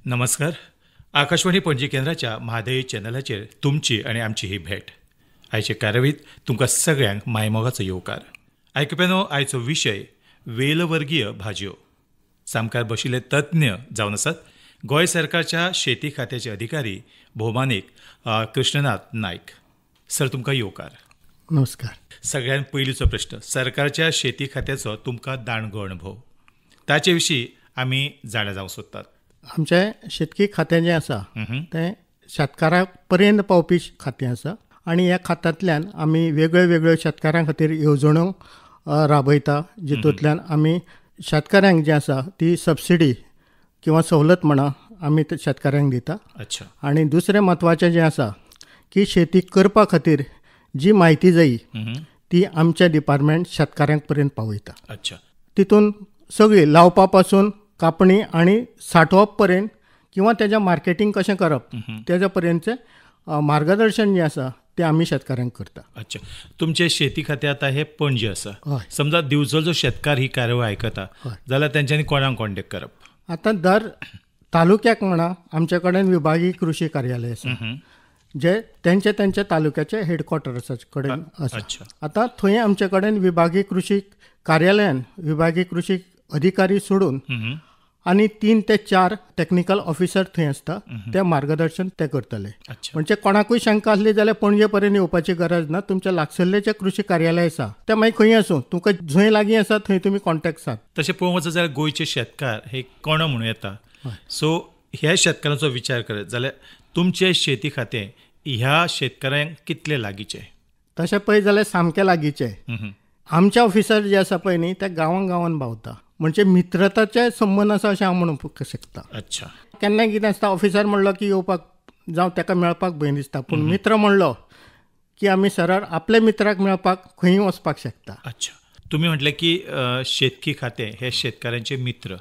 नमस्कार. आकाशवाणी पणजी केंद्राच्या म्हादय चॅनलाचेर तुमची आनी आमची ही भेट. आयचे कार्यावळीत तुमकां सगळ्यांक मायमोगाचो येवकार. आयकुप्यानो, आयचो विशय वेलवर्गीय भाजयो. सामकार बशिल्ले तज्ञ जावन आसात गोंय सरकारच्या शेती खात्याचे अधिकारी भौमानीक कृष्णनाथ नायक. सर, तुमकां येवकार. नमस्कार. सगळ्यात पयलींचो प्रश्न, सरकारच्या शेती खात्याचो तुमकां दांडगो अणभव, ताचे विशीं आमी जाणा जावंक सोदतात. आमचें शेतकी खातें जें आसा तें शेतकारां पर्यंत पावपी खातें आसा आनी ह्या खात्यांतल्यान आमी वेगळ्यो वेगळ्यो शेतकारां खातीर येवजण्यो राबयता, जितूंतल्यान आमी शेतकाऱ्यांक जें आसा ती सबसिडी किंवा सवलत म्हणा आमी शेतकाऱ्यांक दिता. अच्छा. आनी दुसरें म्हत्वाचें जें आसा की शेती करपा खातीर जी म्हायती जायी ती आमचे डिपार्टमेंट शेतकाऱ्यांक पर्यंत पावयता. अच्छा. तितून सगळी लावपा पासून कापणी आणि साठोवप पर्यंत किंवा त्याच्या मार्केटिंग कशें करप त्याच्या पर्यंतचें मार्गदर्शन जें आसा तें आमी शेतकाऱ्यांक करता. अच्छा. तुमचे शेती खातें आतां हे पणजे आसा. हय. समजा दिवचो जो शेतकार ही कार्यावळ आयकता जाल्यार तेंच्यांनी कोणाक कॉन्टेक्ट करप? आतां दर तालुक्याक म्हणा आमचे कडेन विभागीय कृशी कार्यालय आसा जे तेंचे तालुक्याचे हेडक्वॉर्टर्सा कडेन आसा. आतां थंय आमचे कडेन विभागीय कृशी कार्यालयान विभागीय कृशी अधिकारी सोडून आनी 3 ते 4 टेक्निकल ऑफिसर थंय आसता. ते मार्गदर्शन ते करतले. म्हणजे कोणाकूय शंका आसली जाल्यार पणजे पर्यंत येवपाची गरज ना. तुमच्या लागसल्ले जे कृशी कार्यालय आसा ते मागीर खंय आसूं, तुमकां जंय लागीं आसा थंय तुमी कॉन्टेक्ट साद. तशें पळोवंक वचत जाल्यार गोंयचे शेतकार हे कोण म्हणून येता. सो ह्या शेतकारांचो विचार करत जाल्यार तुमचें शेती खातें ह्या शेतकाऱ्यांक कितले लागींचें? तशें पळयत जाल्यार सामकें लागींचें. आमचे ऑफिसर जे आसा पळय न्ही ते गांवां गांवांत भावता. म्हणजे मित्रताचे संबंद आसा अशें हांव म्हणूंक शकता. अच्छा. केन्ना कितें आसता, ऑफिसर म्हणलो की येवपाक जावं ताका मेळपाक भंय दिसता, पूण मित्र म्हणलो की आमी सरळ आपल्या मित्राक मेळपाक खंयी वचपाक शकता. अच्छा. तुम्ही म्हटलें की शेतकी खातें हे शेतकारांचे मित्र.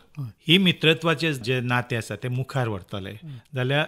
ही मित्रत्वाचे जे नाते आसा ते मुखार व्हरतले जाल्यार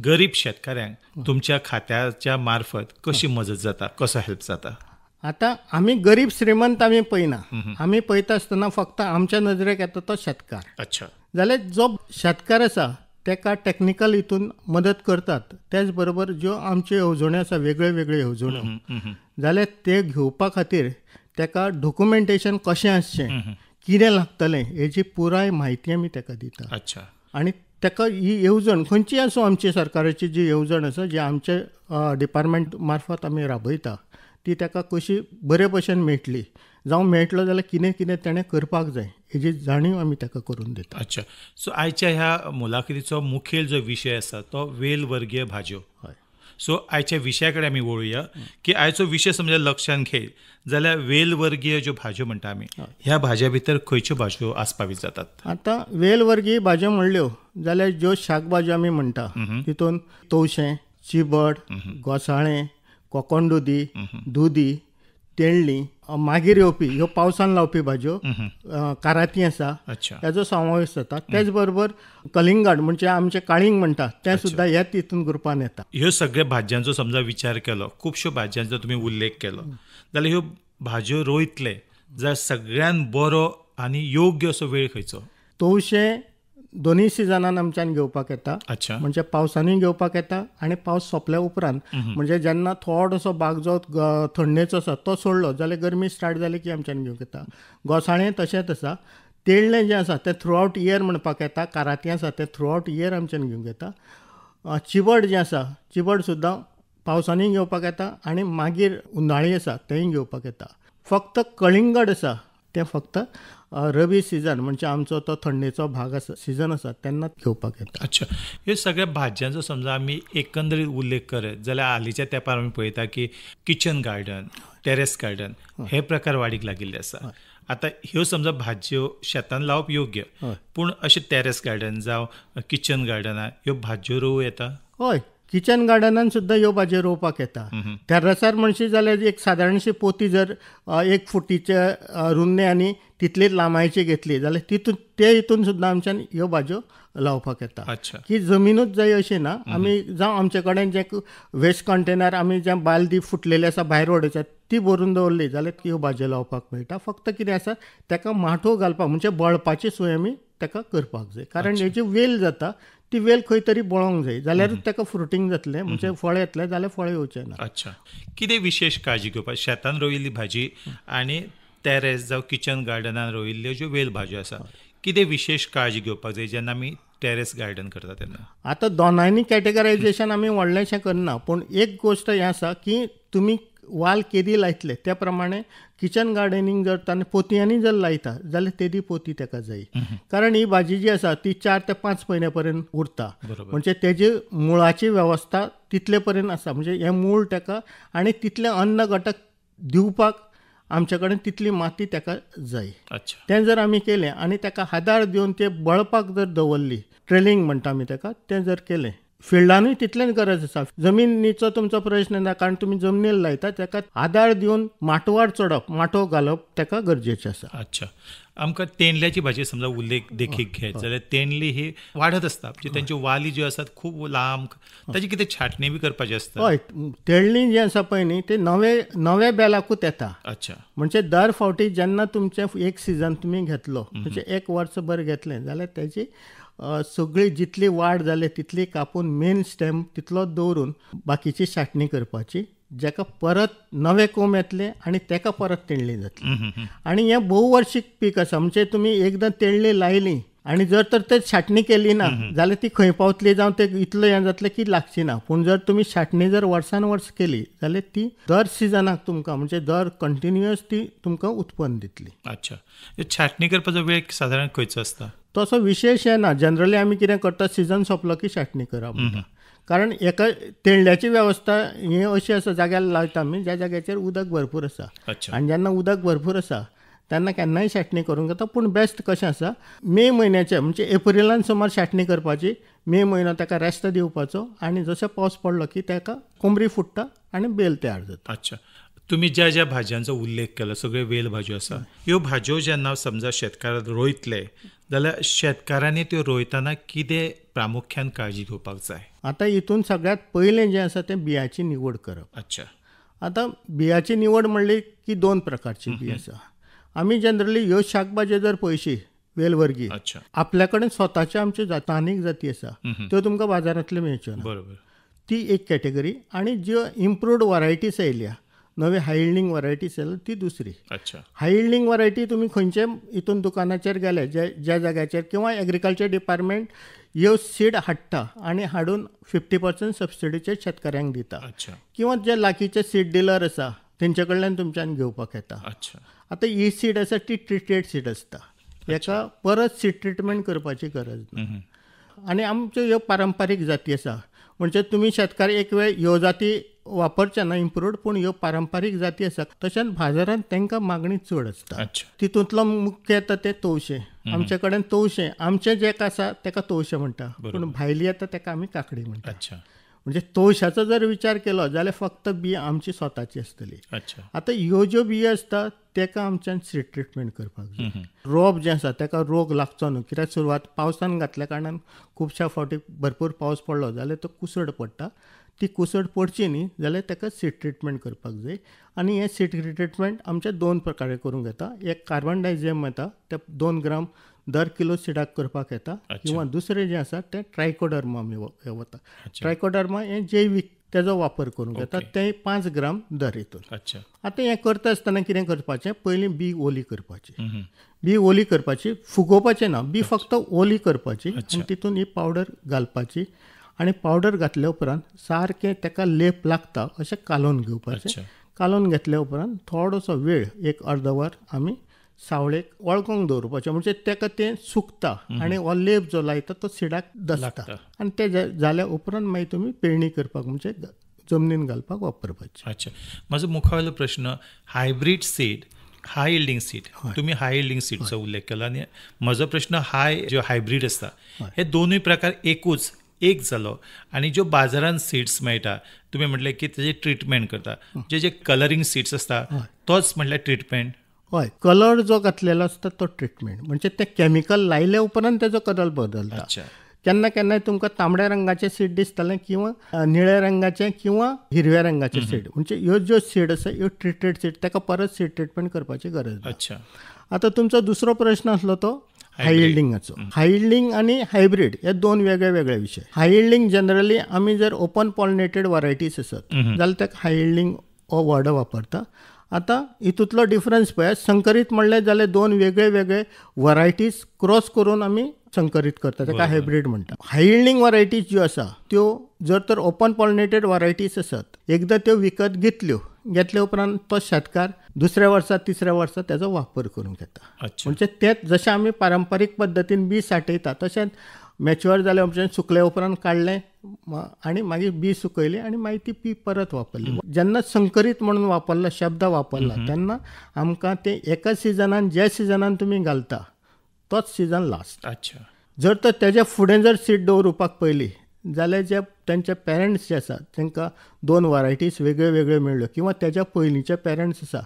गरीब शेतकाऱ्यांक तुमच्या खात्याच्या मार्फत कशी मजत जाता, कसो हेल्प जाता? आतां आमी गरीब श्रीमंत आमी पळयना. आमी पळयता आसतना फक्त आमच्या नजरेक येता तो शेतकार. अच्छा. जाल्यार जो शेतकार आसा तेका टॅक्निकल हितून मदत करतात. तेच बरोबर ज्यो आमच्यो येवजण्यो आसा वेगळ्यो वेगळ्यो येवजण्यो जाल्यार ते घेवपा खातीर तेका डॉक्युमेंटेशन कशें आसचें, कितें लागतलें हेची पुराय म्हायती आमी तेका दिता. अच्छा. आनी तेका ही येवजण खंयची आसूं आमची सरकाराची जी येवजण आसा जी आमचे डिपार्टमेंट मार्फत आमी राबयता ती तेका कशी बरे भशेन मेळटली जावं मेळटलो जाल्यार कितें कितें तेणें करपाक जाय हेजी जाणीव आमी तेका करून दिता. अच्छा. सो आयच्या ह्या मुलाखतीचो मुखेल जो विशय आसा तो वेलवर्गीय भाजयो. हय. सो आयच्या विशया कडेन आमी वळुया की आयचो विशय समजा लक्षांत घेय जाल्यार वेलवर्गीय ज्यो भाजयो म्हणटा आमी ह्या भाज्या भितर खंयच्यो भाजयो आस्पावीत जातात? आतां वेलवर्गीय भाजयो म्हणल्यो जाल्यार ज्यो शाकभाज्यो आमी म्हणटा तितून तवशें, चिबड, घोसाळें, कोकोणदुदी, दुदी, तेंडली, मागीर येवपी ह्यो पावसान लावपी भाजयो, काराती आसा हेजो समावेश जाता. तेच बरोबर कलिंगड म्हणजे आमचे काळींग म्हणटा तें सुद्दां ह्याच हितून ग्रुपान येता. ह्यो सगळ्या भाज्यांचो समजा विचार केलो, खुबश्यो भाज्यांचो तुमी उल्लेख केलो, जाल्यार ह्यो भाज्यो रोयतले जाल्यार सगळ्यान बरो आनी योग्य असो वेळ खंयचो? तवशें दोनूय सिजनान आमच्यान घेवपाक येता. अच्छा. म्हणजे पावसानूय घेवपाक येता आनी पावस सोंपल्या उपरांत म्हणजे जेन्ना थोडोसो भाग जो थंडेचो आसा तो सोडलो जाल्यार गरमी स्टार्ट जाली की आमच्यान घेवंक येता. घोसाळें तशेंच आसा. तेळ्ळें जें आसा तें थ्रू आवट इयर म्हणपाक येता. काराती आसा तें थ्रू आवट इयर आमच्यान घेवंक येता. चिबड जें आसा चिबड सुद्दां पावसानूय घेवपाक येता आनी मागीर उनाळी आसा तेंय घेवपाक येता. फक्त कळिंगड आसा तें फक्त रबी सिजन म्हणजे आमचो तो थंडेचो भाग आसा सिजन आसा तेन्नाच घेवपाक येता. अच्छा. ह्यो सगळ्या भाज्यांचो समजा आमी एकंदरीत उल्लेख करत जाल्यार हालींच्या तेंपार आमी पळयता की किचन गार्डन, टेरेस गार्डन हे प्रकार वाडीक लागिल्ले आसा. आतां ह्यो समजा भाज्यो शेतान लावप योग्य, पूण अशें टेरेस गार्डन जावं किचन गार्डनां ह्यो भाज्यो रोवं येता? हय. किचन गार्डनान सुद्दां ह्यो भाज्यो रोवपाक येता. टेरसार म्हणशी जाल्यार एक सादारणशी पोती जर 1 फुटीचे रुंदे आनी तितलीच लांबायेची घेतली जाल्यार तितून ते हितून सुद्दां आमच्यान ह्यो भाज्यो लावपाक येता. की जमीनूच जाय अशी ना. आमी जावं आमचे कडेन जे वेस्ट कंटेनर आमी जे बालदी फुटलेली आसा भायर उडयतात ती भरून दवरली जाल्यार ह्यो भाज्यो लावपाक मेळटा. फक्त कितें आसा ताका माठो घालपाक म्हणजे बळपाची सोय आमी ताका करपाक जाय. कारण हेची वेल जाता ती वेल खंय तरी बळोंक जाय जाल्यारूच ताका फ्रुटींग जातलें म्हणजे फळ येतलें जाल्यार फळ येवचें ना. अच्छा, कितें विशेष काळजी घेवपाक शेतान रोयिल्ली भाजी आनी टॅरेस जावं किचन गार्डनान रोयिल्ल्यो ज्यो वेल भाज्यो आसा कितें विशेष काळजी घेवपाक जाय जेन्ना आमी टॅरेस गार्डन करता तेन्ना? आतां दोनांनी कॅटेगरायजेशन आमी व्हडलेंशें करना, पूण एक गोश्ट हें आसा की तुमी वाल केदी लायतले त्या प्रमाणे किचन गार्डनिंग जर ताणें पोतयांनी जर लायता जाल्यार तेदी पोती ताका जायी. कारण ही भाजी जी आसा ती 4 ते 5 म्हयन्या पर्यंत उरता, म्हणजे तेजी मुळाची वेवस्था तितले पर्यंत आसा, म्हणजे हें मूळ ताका आनी तितले अन्न घटक दिवपाक आमचे कडेन तितली माती ताका जाय. तें जर आमी केलें आनी ताका आदार दिवन तें बळपाक जर दवरली, ट्रेलिंग म्हणटा आमी ताका, तें जर केलें फिल्डानूय तितलेंच गरज आसा. जमिनीचो तुमचो प्रश्न ना, कारण तुमी जमनीर लायता ताका आदार दिवन माटवाड चडप, माटो घालप ताका गरजेचें आसा. अच्छा, आमकां तेंडल्याची भाजी समजा उल्लेख देखीक घेत जाल्यार तेंडली ही वाडत आसता, म्हणजे तेंच्यो वाली ज्यो आसात खूब लांब, ताची कितें छाटणी बी करपाची आसता? हय, तेंडली जी आसा पळय न्ही ते नवे बेलाकूच येता. अच्छा, म्हणजे दर फावटी जेन्ना तुमचें एक सिजन तुमी घेतलो, म्हणजे एक वर्सभर घेतलें जाल्यार तेजी सगळी जितली वाड जाली तितली कापून मेन स्टेम तितलोच दवरून बाकीची छाटणी करपाची, जाका परत नवे कोंब येतले आनी ताका परत तेंडली जातली. आनी हें भोववार्षिक पीक आसा, म्हणजे तुमी एकदां तेंडली लायली आनी जर तर ते छाटणी केली ना जाल्यार ती खंय पावतली जावं ते इतलें हें जातलें की लागची ना. पूण जर तुमी छाटणी जर वर्सान वर्स केली जाल्यार ती दर सिजनाक तुमकां म्हणजे दर कंटिन्युअस ती तुमकां उत्पन्न दितली. अच्छा, छाटणी करपाचो वेळ सादारण खंयचो आसता? तसो विशेश हें ना, जनरली आमी कितें करता सिजन सोंपलो की छाटणी करप म्हणटा. कारण एका तेंडल्याची वेवस्था ही अशी आसा जाग्यार लायता आमी ज्या जाग्याचेर उदक भरपूर आसा, आनी जेन्ना उदक भरपूर आसा तेन्ना केन्नाय छाटणी करूंक जाता. पूण बेस्ट कशें आसा, मे म्हयन्याचे म्हणजे एप्रिलान सुमार छाटणी करपाची, मे म्हयनो ताका रेस्ट दिवपाचो आनी जसो पावस पडलो की ताका कोंबरी फुट्टा आनी बेल तयार जाता. अच्छा, तुमी ज्या ज्या भाज्यांचो उल्लेख केलो सगळ्यो वेल भाज्यो आसा, ह्यो भाज्यो जेन्ना समजा शेतकार रोयतले जाल्यार शेतकारांनी त्यो रोयतना कितें प्रामुख्यान काळजी घेवपाक जाय? आतां हितून सगळ्यांत पयलें जें आसा तें बियाची निवड करप. अच्छा, आतां बियाची निवड म्हणली की 2 प्रकारची बी आसा. आमी जनरली ह्यो शाकभाज्यो जर पळयशी वेलवर्गी, आपल्या कडेन स्वताच्यो आमच्यो स्थानीक जाती आसा त्यो तुमकां बाजारांतल्यो मेळच्यो ना, बरोबर, ती एक कॅटेगरी. आनी ज्यो इम्प्रूव्ड वरायटीज येयल्या, नवे हाय यील्डिंग वरायटीज येयल्यो ती दुसरी. अच्छा, हाय यील्डिंग वरायटी तुमी खंयचे हितून दुकानाचेर गेले ज्या जाग्याचेर किंवा एग्रीकल्चर डिपार्टमेंट ह्यो सीड हाडटा आनी हाडून 50% सबसिडीचेर शेतकऱ्यांक दिता, किंवा जे लागींचे सीड डिलर आसा तेंचे कडल्यान तुमच्यान घेवपाक येता. आतां ही सीड आसा ती ट्रिटेड सीड आसता, हेका परत सीड ट्रिटमेंट करपाची गरज ना. आनी आमच्यो ह्यो पारंपारीक जाती आसा, म्हणजे तुमी शेतकार एक वेळ ह्यो जाती वापरचे ना इम्प्रूव्ड, पूण ह्यो पारंपारीक जाती आसा. तशेंच बाजारांत तांकां मागणी चड आसता. तितूंतलो मुख्य येता ते तवशे. आमचे कडेन तवशे आमचें जे आसा ताका तवशे म्हणटा, पूण भायली येता ताका आमी काकडी म्हणटा. म्हणजे तवशाचो जर विचार केलो जाल्यार फक्त बियो आमची स्वताची आसतली. आतां ह्यो ज्यो बियो आसता ताका आमच्यान सीड ट्रिटमेंट करपाक जाय. रोप जें आसा ताका रोग लागचो न्हू, कित्याक सुरवात पावसान घातल्या कारणान खुबश्या फावटी भरपूर पावस पडलो जाल्यार तो कुसड पडटा. ती कुसड पडची न्ही जाल्यार ताका सीड ट्रिटमेंट करपाक जाय. आनी हें सीड ट्रिटमेंट आमचे 2 प्रकारे करूंक येता. एक कार्बन डायझियम येता, ते 2 ग्राम दर किलो सिडाक करपाक येता, किंवा दुसरें जें आसा तें ट्रायकोडर्मा आमी वता. ट्रायकोडर्मा हें जैवीक तेजो वापर करूंक येता, तें 5 ग्राम दर हितून. आतां हें करता आसतना कितें करपाचें, पयलीं बी ओली करपाची. बी ओली करपाची, फुगोवपाचें ना, बी फक्त ओली करपाची आनी तितून ही पावडर घालपाची. आनी पावडर घातल्या उपरांत सारकें ताका लेप लागता अशें कालोवन घेवपाचें. कालोवन घेतल्या उपरांत थोडोसो वेळ, एक अर्द वर आमी सावळेक वळखोंक दवरपाचें, म्हणजे ताका तें सुकता आनी हो लेप जो लायता तो सिडाक दसता. आनी ते जाल्या उपरांत मागीर तुमी पेरणी करपाक म्हणजे जमनीन घालपाक वापरपाची. अच्छा, म्हजो मुखावेलो प्रश्न, हायब्रीड सीड, हाय यील्डिंग सीड, तुमी हाय यील्डिंग सीडचो उल्लेख केला आनी म्हजो प्रश्न, ज्यो हायब्रीड आसता हे दोनूय प्रकार एक जालो, आनी ज्यो बाजारांत सीड्स मेळटा तुमी म्हटलें की तेजे ट्रिटमेंट करता, जे कलरींग सीड्स आसता तोच म्हटल्यार ट्रिटमेंट? हय, कलर जो घातलेलो आसता तो ट्रिटमेंट, म्हणजे ते केमिकल लायल्या उपरांत तेजो कलर बदलता. केन्ना केन्नाय तुमकां तांबड्या रंगाचें सीड दिसतलें, किंवा निळ्या रंगाचें, किंवा हिरव्या रंगाचें सीड. म्हणजे ह्यो ज्यो सीड आसा ह्यो ट्रिटेड सीड, ताका परत सीड ट्रिटमेंट करपाची गरज ना. आता तुमचो दुसरो प्रश्न असलो तो हाय इल्डिंगाचो. हाय इल्डिंग आणि हायब्रीड हे दोन वेगळे वेगळे विषय. हाय इल्डिंग जनरली आमी जर ओपन पॉलिनेटेड वरायटीज आसत जाल्यार ताका हाय इल्डिंग हो वर्ड वापरता. आता हितूंतलो डिफरन्स पळय, संकरीत म्हणलें जाल्यार दोन वेगळे वेगळे वरायटीज क्रॉस करून आमी संकरीत करता, ताका हायब्रीड म्हणटा. हाय इल्डिंग वरायटीज ज्यो आसा त्यो जर तर ओपन पॉलिनेटेड वरायटीज आसत, एकदां त्यो विकत घेतल्या उपरांत तो शेतकार दुसऱ्या वर्सा तिसऱ्या वर्सा तेजो वापर करूंक येता. म्हणजे तेच जशें आमी पारंपारीक पद्दतीन बी साठयता तशेंच मॅच्युअर जाले उपरांत सुकल्या उपरांत काडलें आनी मागीर बी सुकयली आनी मागीर ती पीक परत वापरली. जेन्ना संकरीत म्हणून वापरला शब्द वापरला तेन्ना आमकां ते एका सिजनान ज्या सिजनान तुमी घालता तोच सिजन लास्ट. जर तर तेज्या फुडें जर सीड दवरुपाक पयली जाल्यार जे तांचे पेरंट्स जे आसात तांकां दोन वरायटीज वेगळ्यो वेगळ्यो मेळ्ळ्यो किंवा तेज्या पयलींचे पेरंट्स आसा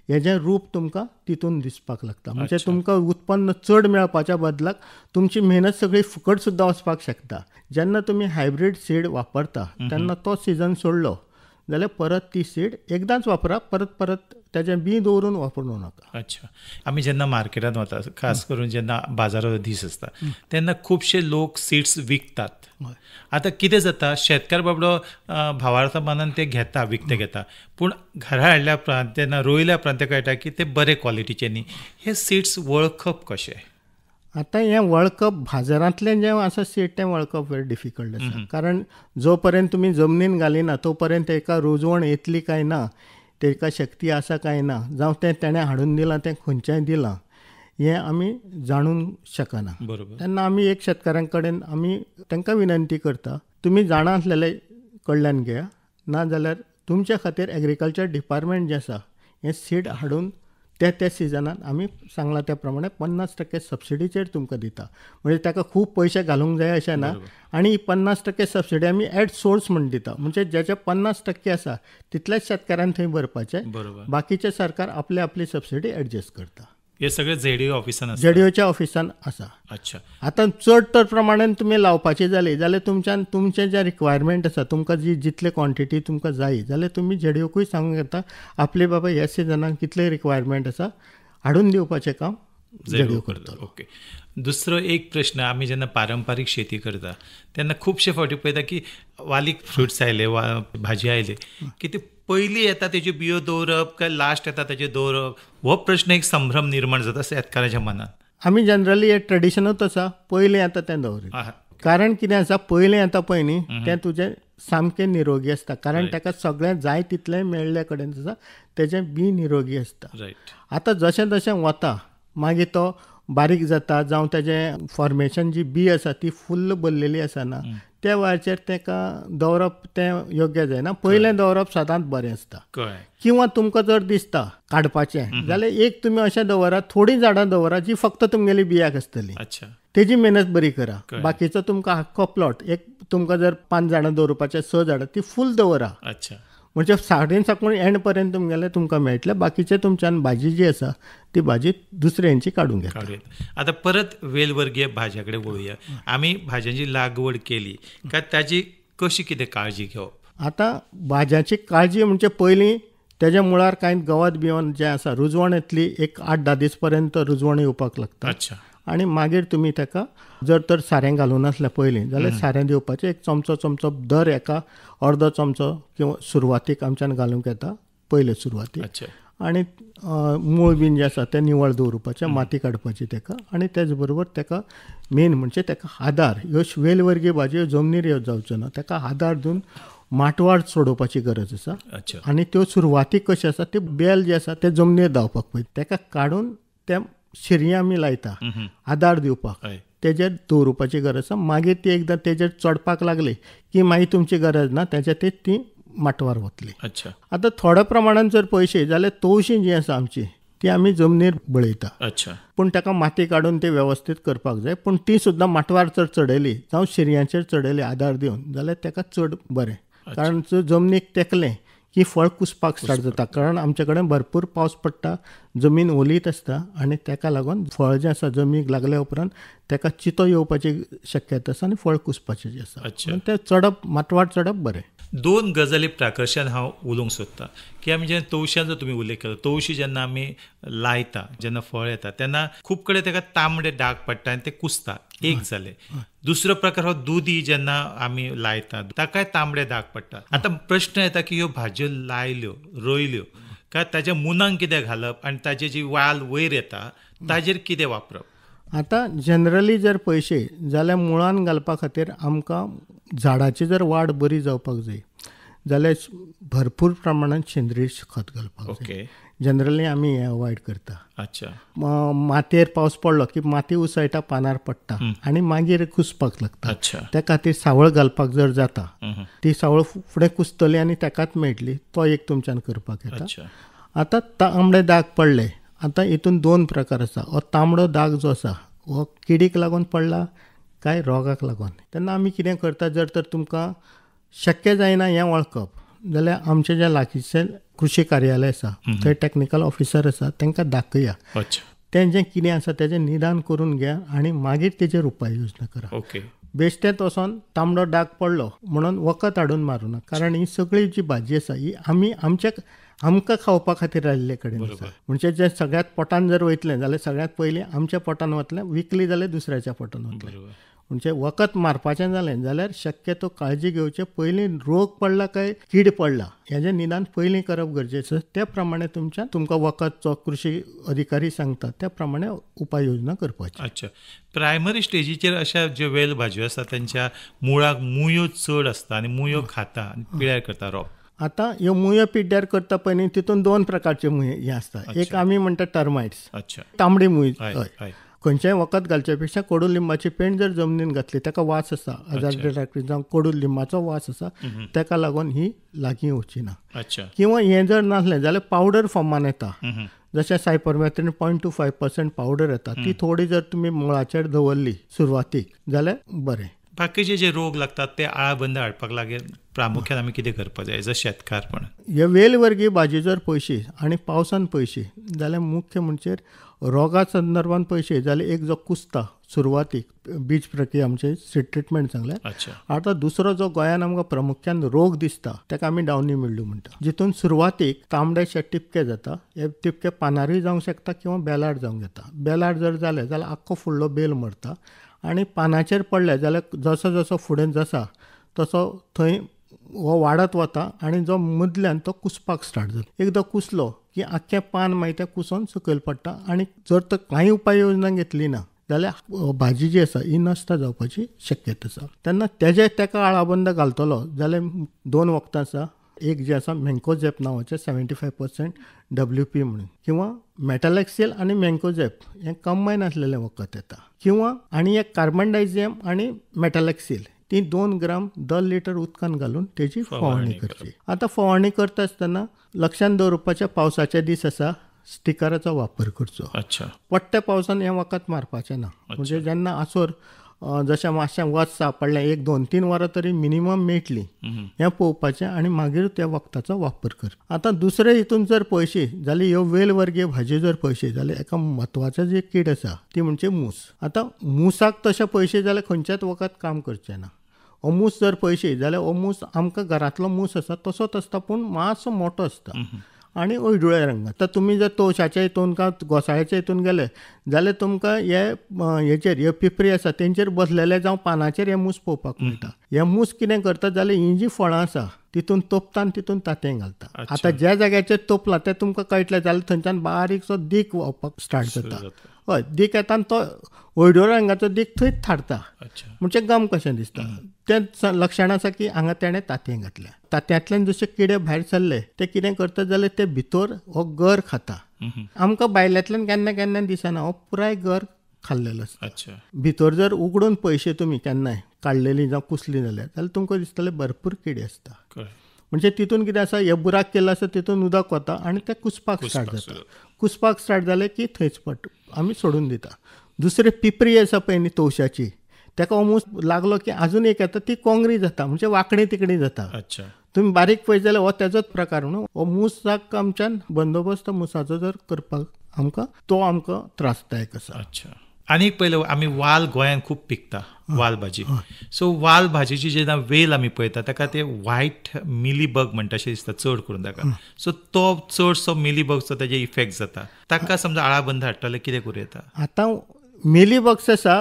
हेजें रूप तुमकां तितून दिसपाक लागता. म्हणजे तुमकां उत्पन्न चड मेळपाच्या बदलाक तुमची मेहनत सगळी फुकट सुद्दां वचपाक शकता. जेन्ना तुमी हायब्रीड सीड वापरता तेन्ना तो सिजन सोडलो जाल्यार परत ती सीड एकदांच वापरा, परत तेजें बी दवरून वापरूं नाका. आमी जेन्ना मार्केटांत वता, खास करून जेन्ना बाजाराचो दीस आसता तेन्ना खुबशे लोक सीड्स विकतात. आतां कितें जाता, शेतकार बाबडो भावार्था मनान ते घेता, विकते घेता, पूण घरा हाडल्या उपरांत तेन्ना रोयल्या उपरांत तेका कळटा की ते बरे क्वॉलिटीचे न्ही. हे सीड्स वळखप कशें? आतां हें वळखप बाजारांतलें जें आसा सीड तें वळखप व्हेरी डिफिकल्ट आसा. कारण जो पर्यंत तुमी जमनीन घालिना तो पर्यंत तेका रुजवण येतली काय ना, तेका शक्ती आसा काय ना, जावं तें तेणें हाडून दिलां तें खंयच्याय दिलां हें आमी जाणूंक शकना. तेन्ना आमी एक शेतकाऱ्यां कडेन आमी तांकां विनंती करता, तुमी जाणा आसलेले कडल्यान घेया, नाजाल्यार तुमच्या खातीर एग्रीकल्चर डिपार्टमेंट जें आसा हें सीड हाडून त्या सिजनान आमी सांगलां त्या प्रमाणे 50% सबसिडीचेर तुमकां दिता. म्हणजे ताका खूब पयशे घालूंक जाय अशें ना. आनी 50% सबसिडी आमी एट सोर्स म्हण दिता. म्हणजे जेचे 50% आसा तितल्याच शेतकाऱ्यांक थंय भरपाचे, बाकीचे सरकार आपली सबसिडी एडजस्ट करता. हे सगळे ZDO ऑफिसान आसा? ZDOच्या ऑफिसान आसा. आतां चड तर प्रमाणान तुमी लावपाची जाली जाल्यार तुमचें जें रिक्वायरमेंट आसा, तुमकां जितले क्वॉन्टिटी तुमकां जाय जाल्यार तुमी ZDOकूय सांगूंक येता आपले बाबा ह्या सिजनान कितले रिक्वायरमेंट आसा, हाडून दिवपाचें काम ZDO करता. ओके. दुसरो एक प्रश्न, आमी जेन्ना पारंपारीक शेती करता तेन्ना खुबशे फावटी पळयता की वालीक फ्रुट्स आयले वा भाजी आयले की ते पयलीं येता तेज्यो बियो दवरप काय लास्ट येता तेजे दवरप, हो प्रश्न एक संभ्रम निर्माण जाता शेतकाराच्या मनात. आमी जनरली हे ट्रेडिशनूच आसा, पयलीं येता तें दवरता. कारण कितें आसा, पयलीं येता पळय न्ही तें तुजें सामकें निरोगी आसता. कारण ताका सगळें जाय तितलें मेळ्ळे कडेन आसा तेजें बी निरोगी आसता. आतां जशें जशें वता मागीर तो बारीक जाता, जावं तेजें फॉर्मेशन जी बी आसा ती फुल्ल भरलेली आसना, त्या वेळाचेर ताका दवरप तें योग्य जायना. पयलें दवरप सदांच बरें आसता. किंवा तुमकां जर दिसता काडपाचें जाल्यार एक तुमी अशें दवरा, थोडीं झाडां दवरा जी फक्त तुमगेली बियाक आसतली, तेजी मेहनत बरी करा. बाकीचो तुमकां आख्खो प्लॉट, एक तुमकां जर 5 झाडां दवरपाचें 6 झाडां ती फूल दवरा. म्हणजे साडीन साकून एंड पर्यंत तुमगेले तुमकां मेळटले. बाकीचे तुमच्यान भाजी जी आसा ती भाजी दुसऱ्यांची काडूंक येता. आतां परत वेलवर्गीय भाज्या कडेन वळुया. आमी भाज्यांची लागवड केली काय ताजी कशी कितें काळजी घेवप? आतां भाज्याची काळजी म्हणजे पयलीं तेज्या मुळार कांय गवत बिवत जें आसा, रुजवण येतली, एक 8-10 दीस पर्यंत रुजवण येवपाक लागता. आनी मागीर तुमी ताका जर तर सारें घालून आसलें पयलीं जाल्यार सारें दिवपाचें. एक चमचो दर एका अर्दो चमचो किंवा सुरवातीक आमच्यान घालूंक येता पयले सुरवातीक. आनी मूळ बीन जें आसा तें निवळ दवरपाचें, माती काडपाची ताका. आनी तेच बरोबर ताका मेन म्हणजे ताका आदार, ह्यो वेलवर्गीय भाजयो जमनीर जावच्यो ना, ताका आदार दिवन माटवाड सोडोवपाची गरज आसा. आनी त्यो सुरवातीक कशें आसा ते बेल जे आसा ते जमनीर धांवपाक पळय ताका काडून त्या शिरी आमी लायता आदार दिवपाक, तेजेर दवरुपाची गरज आसा. मागीर ती एकदां तेजेर चडपाक लागली की मागीर तुमची गरज ना, तेजेर ती माटवार वतली. आतां थोड्या प्रमाणान जर पयशे जाल्यार तवशीं जी आसा आमची ती आमी जमनीर बळयता. पूण ताका माती काडून ती वेवस्थीत करपाक जाय. पूण ती सुद्दां माटवार जर चडयली जावं शिरयांचेर चडयली आदार दिवन जाल्यार ताका चड बरें. कारण जमनीक तेकलें की फळ कुसपाक स्टार्ट जाता. कारण आमचे कडेन भरपूर पावस पडटा, जमीन ओलीत आसता आनी ताका लागून फळ जें आसा जमनीक लागल्या उपरांत ताका चितो येवपाची शक्यता आसा आनी फळ कुसपाचें जें आसा तें चडप, माटवाड चडप बरें. दोन गजाली प्राकर्शान हांव उलोवंक सोदतां की आमी जेन्ना तवश्यांचो तुमी उल्लेख केलो, तवशी जेन्ना आमी लायता, जेन्ना फळ येता तेन्ना खूब कडेन ताका तांबडे डाग पडटा आनी ते कुसता, एक जालें. दुसरो प्रकार हो दुदी जेन्ना आमी लायता ताकाय तांबडे डाग पडटा. आतां प्रश्न येता की ह्यो भाज्यो लायल्यो, रोयल्यो काय ताज्या मुनांक कितें घालप आनी ताजे जी वाल वयर येता ताजेर कितें वापरप? आता जनरली जर पयशे जाल्यार मुळान घालपा खातीर आमकां झाडाची जर वाड बरी जावपाक जाय जाल्यार भरपूर प्रमाणात सेंद्रीय खत घालपाक जाय. ओके. जनरली आमी हें अवॉयड करता. अच्छा. मातयेर पावस पडलो की माती उसळटा, पानार पडटा आनी मागीर कुसपाक लागता. अच्छा. त्या खातीर सावळ घालपाक जर जाता ती सावळ फुडें कुसतली आनी ताकाच मेळटली, तो एक तुमच्यान करपाक येता. अच्छा. आतां तांबडे दाग पडले, आतां हितून दोन प्रकार आसा. हो तांबडो दाग जो आसा हो किडीक लागून पडला काय रोगाक लागून. तेन्ना आमी कितें करता, जर तर तुमकां शक्य जायना हें वळखप जाल्यार आमचे जे लागींचे कृशी कार्यालय आसा थंय टॅक्निकल ऑफिसर आसा तांकां दाखया. अच्छा. तें जें कितें आसा तेजें निदान करून घ्या आनी मागीर तेजेर उपाय योजना करा. ओके. बेश्टेच वचोन तांबडो डाग पडलो म्हणून वखद हाडून मारूं ना, कारण ही सगळी जी भाजी आसा ही आमकां खावपा खातीर आयिल्ले कडेन आसा. म्हणजे जे सगळ्यात पोटान जर वयतलें जाल्यार सगळ्यात पयलीं आमच्या पोटान वतलें, विकली जाल्यार दुसऱ्याच्या पोटान वतलें. म्हणजे वखद मारपाचें जालें जाल्यार शक्यतो काळजी घेवचे पयलीं रोग पडला काय कीड पडला हेजें निदान पयलीं करप गरजेचें. त्या प्रमाणे तुमकां वखद जो कृशी अधिकारी सांगता त्या प्रमाणे उपाय योजना करपाची. अच्छा. प्रायमरी स्टेजीचेर अशा ज्यो वेल भाज्यो आसा त्यांच्या मुळाक मुयो चड आसता आनी मुयो खाता आनी पिड्यार करता रोप. आतां ह्यो मुयो पिड्ड्यार करता पळय न्ही, तितून दोन प्रकारचे मुयो हे आसता. एक आमी म्हणटा टर्मायट्स. अच्छा. तांबडी मुय. हय. खंयचेय वखद घालचे पेक्षा कडुलिंबाची पेंड जर जमनीन घातली ताका वास आसा, अजाडिरेक्ट जावं कडुलिंबाचो वास आसा, ताका लागून ही लागीं वची ना. अच्छा. किंवा हें जर नासलें जाल्यार पावडर फॉर्मान येता. जशें सायपरमॅथ्रीन 0.25% पावडर येता, ती थोडी जर तुमी मुळाचेर दवरली सुरवातीक जाल्यार बरें. बाकीचे जे रोग लागतात ते आळाबंद हाडपाक लागीं प्रामुख्यान आमी कितें करपाक जाय एज अ शेतकारपण? हे वेलवर्गीय भाजी जर पयशी आनी पावसान पयशी जाल्यार मुख्य म्हणजे रोगा संदर्भान पयशी जाल्यार एक जो कुसता सुरवातीक बीज प्रक्रिया आमचे सीड ट्रिटमेंट सांगल्यार. अच्छा. आतां दुसरो जो गोंयान आमकां प्रामुख्यान रोग दिसता ताका आमी डावनी मिल्ड्यू म्हणटा, जितून सुरवातीक तांबडेशे टिपके जाता. हे टिपके पानारूय जावंक शकता किंवा बेलार जावंक येता. बेलार जर जाले जाल्यार आख्खो फुडलो बेल मरता आनी पानाचेर पडले जाल्यार जसो जसो फुडें जसा तसो थंय हो वाडत वता आनी जो मदल्यान तो कुसपाक स्टार्ट जाता. एकदां कुसलो की आख्खें पान मागीर तें कुसोन सकयल पडटा आनी जर तर कांय उपाय योजना घेतली ना जाल्यार भाजी जी आसा ही नश्ट जावपाची शक्यता आसा. तेन्ना ताका आळाबंद घालतलो जाल्यार दोन वखदां आसा. एक जे आसा मँकोझॅप नांवाचें 75% WP म्हणून, किंवा मेटालेक्सिल आनी मँकोझॅप हें कंबायन आसलेलें वखद येता, किंवा आनी एक कार्बनडायझियम आनी मेटालेक्सिल ती 2 ग्राम 10 लिटर उदकान घालून तेजी फवारणी करची. आतां फवारणी करता आसतना लक्षांत दवरपाचें पावसाचे दीस आसा स्टिकराचो वापर करचो. अच्छा. पडट्या पावसान हें वखद मारपाचें ना. म्हणजे जेन्ना आसोर जशें मातशें वच सापडलें 1-2-3 वरां तरी मिनिमम मेळटली हें पळोवपाचें आनी मागीर त्या वखदाचो वापर कर. आतां दुसरे हितून जर पळयशी जाल्यार ह्यो वेलवर्गीय भाजी जर पळयशी जाल्यार एका म्हत्वाचो जी कीड आसा ती म्हणजे मूस. आतां मुसाक तशें पळयशी जाल्यार खंयचेच वखद काम करचें ना. हो मूस जर पळयशी जाल्यार हो मूस आमकां घरांतलो मूस आसा तसोच आसता पूण मातसो मोठो आसता आनी हळडुळे रंगात. तर तुमी जर तवशाच्या हितून काय घोसाळ्याच्या हितून गेले जाल्यार तुमकां हे पिपरी आसा तेंचेर बसलेले जावं पानाचेर हे मूस पळोवपाक मेळटा. हे मूस कितें करता जाल्यार ही जी फळां आसा तितून तोपता आनी तितून तांतें घालता. आतां ज्या जाग्याचेर तोपला तें तुमकां कळटलें जाल्यार थंयच्यान बारीकसो दीक व्हांवपाक स्टार्ट जाता. हय, दीक येता आनी तो हळडुळे रंगाचो दीक थंयच थारता. म्हणजे गम कशें दिसता. तें लक्षण आसा की हांगा तेणें तांतयें घातल्या. तांतयांतल्यान जशे किडे भायर सरले ते कितें करता जाल्यार ते भितर हो गर खाता. आमकां भायल्यांतल्यान केन्ना केन्ना दिसना हो पुराय गर खाल्लेलो आसता. भितर जर उगडून पळयशी तुमी केन्नाय काडलेली जावं कुसली जाल्यार तुमकां दिसतलें भरपूर किडे आसता. म्हणजे तितून कितें आसा, हे बुराक केल्लो आसा तितून उदक वता आनी ते कुसपाक स्टार्ट जाता. कुसपाक स्टार्ट जालें की थंयच आमी सोडून दिता. दुसरी पिपरी आसा पळय न्ही तवशाची, ताका अमूस लागलो की आजून एक येता ती कोंगरी जाता, म्हणजे वांकडी तिकडी जाता. तुम्ही बारीक पळयत जाल्यार हो तेजोच प्रकार न्हू. हो मूसाक आमच्यान बंदोबस्त मुसाचो जर करपाक आमकां त्रासदायक आसा. आनीक पयलें आमी वाल गोंयांत खूब पिकता वाल भाजी सो वाल भाजीची जेन्ना वेल आमी पळयता ताका ते व्हायट मिलीबग म्हणटा अशें दिसता चड करून ताका सो तो चडसो मिलीबगचो ताजे इफेक्ट जाता ताका समजा आळाबंद हाडटले कितें करूं येता. आतां मिलीबग्स आसा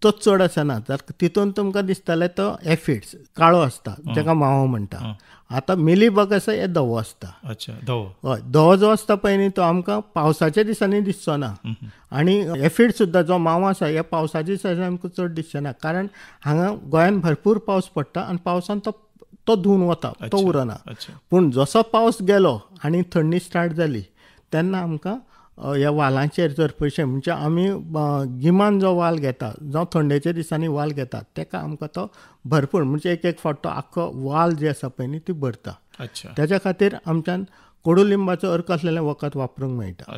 तो चड आसना तितून तुमकां दिसतले तो एफिड्स काळो आसता जाका मावो म्हणटा. आतां मिलीबग आसा हे धवो आसता. अच्छा धवो. हय धवो जो आसता पळय न्ही तो आमकां पावसाच्या दिसांनी दिसचो ना आनी एफिड सुद्दां जो मावो आसा हे पावसाच्या दिसांनी आमकां चड दिसचे ना कारण हांगा गोंयान भरपूर पावस पडटा आनी पावसान तो धुवन वता तो उरना. पूण जसो पावस गेलो आनी थंडी स्टार्ट जाली तेन्ना आमकां ह्या वालांचेर जर पयशे म्हणजे आमी गिमान जो वाल घेता जावं थंडेच्या दिसांनी वाल घेतात तेका आमकां तो भरपूर म्हणजे एक फावट तो आख्खो वाल जे आसा पळय न्ही ती भरता. त्याच्या खातीर आमच्यान कोडुलिंबाचो अर्क आसलेलें वखद वापरूंक मेळटा.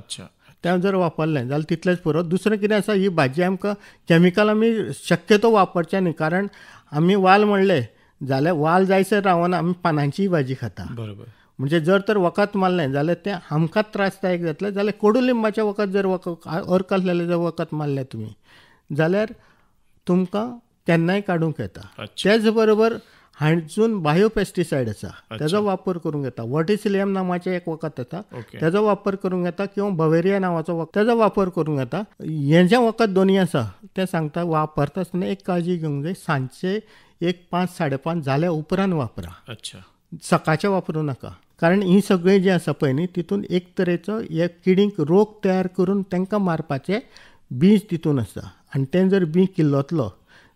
तें जर वापरलें जाल्यार तितलेंच पुरो. दुसरें कितें आसा ही भाजी आमकां कॅमिकल आमी शक्यतो वापरचें न्ही कारण आमी वाल म्हणलें जाल्यार वाल जायसर रावना आमी पानांची भाजी खाता. बरोबर. म्हणजे जर तर वखद मारलें जाल्यार तें आमकांच त्रासदायक जातलें जाल्यार कोडुलिंबाचें वखद जर अर्क आसलेलें जर वखद मारलें तुमी जाल्यार तुमकां केन्नाय काडूंक येता. तेच बरोबर हांचून बायोपेस्टिसायड आसा तेजो वापर करूंक येता. वर्टिसिलियम नांवाचें एक वखद येता तेजो वापर करूंक येता किंवा बवेरिया नांवाचो वखद तेजो वापर करूंक येता. हें जें वखद दोनी आसा तें सांगता वापरता आसतना एक काळजी घेवंक जाय सांजचे एक 5-5:30 जाल्या उपरांत वापरा. सकाळचें वापरूं नाका कारण ही सगळीं जी आसा पळय न्ही तितून एक तरेचो हे किडींक रोग तयार करून तांकां मारपाचें बीज तितून आसा आनी तें जर बी किल्लोतलो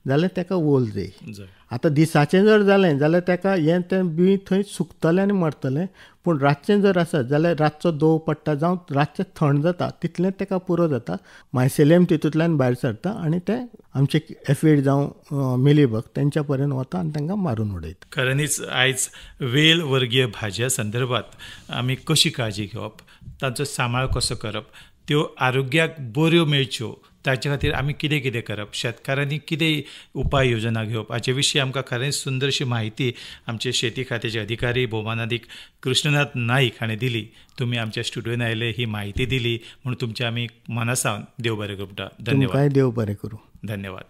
जाल्यार ताका वोल जाय. आतां दिसाचें जर जालें जाल्यार ताका हें तें बी थंय सुकतलें आनी मरतलें. पूण रातचें जर आसत जाल्यार रातचो दव पडटा जावं रातचें थंड जाता तितलें ताका पुरो जाता मायसेलियम तितूंतल्यान भायर सरता आनी तें आमचे एफिड जावं मिलीबग तेंच्या पर्यंत वता आनी तांकां मारून उडयता. खऱ्यांनीच आयज वेल वर्गीय भाज्या संदर्भात आमी कशी काळजी घेवप तांचो सांबाळ कसो करप त्यो आरोग्याक बऱ्यो मेळच्यो ताचे खातीर आमी कितें कितें करप शेतकारांनी कितें उपाय योजना घेवप हाचे विशीं आमकां खरेंच सुंदरशी म्हायती आमचे शेती खात्याचे अधिकारी भौमानाधिक कृष्णनाथ नाईक हाणें दिली. तुमी आमच्या स्टुडियोन आयले ही म्हायती दिली म्हणून तुमचे आमी मनासावन देव बरें करूं. धन्यवाद. देव बरें करूं. धन्यवाद.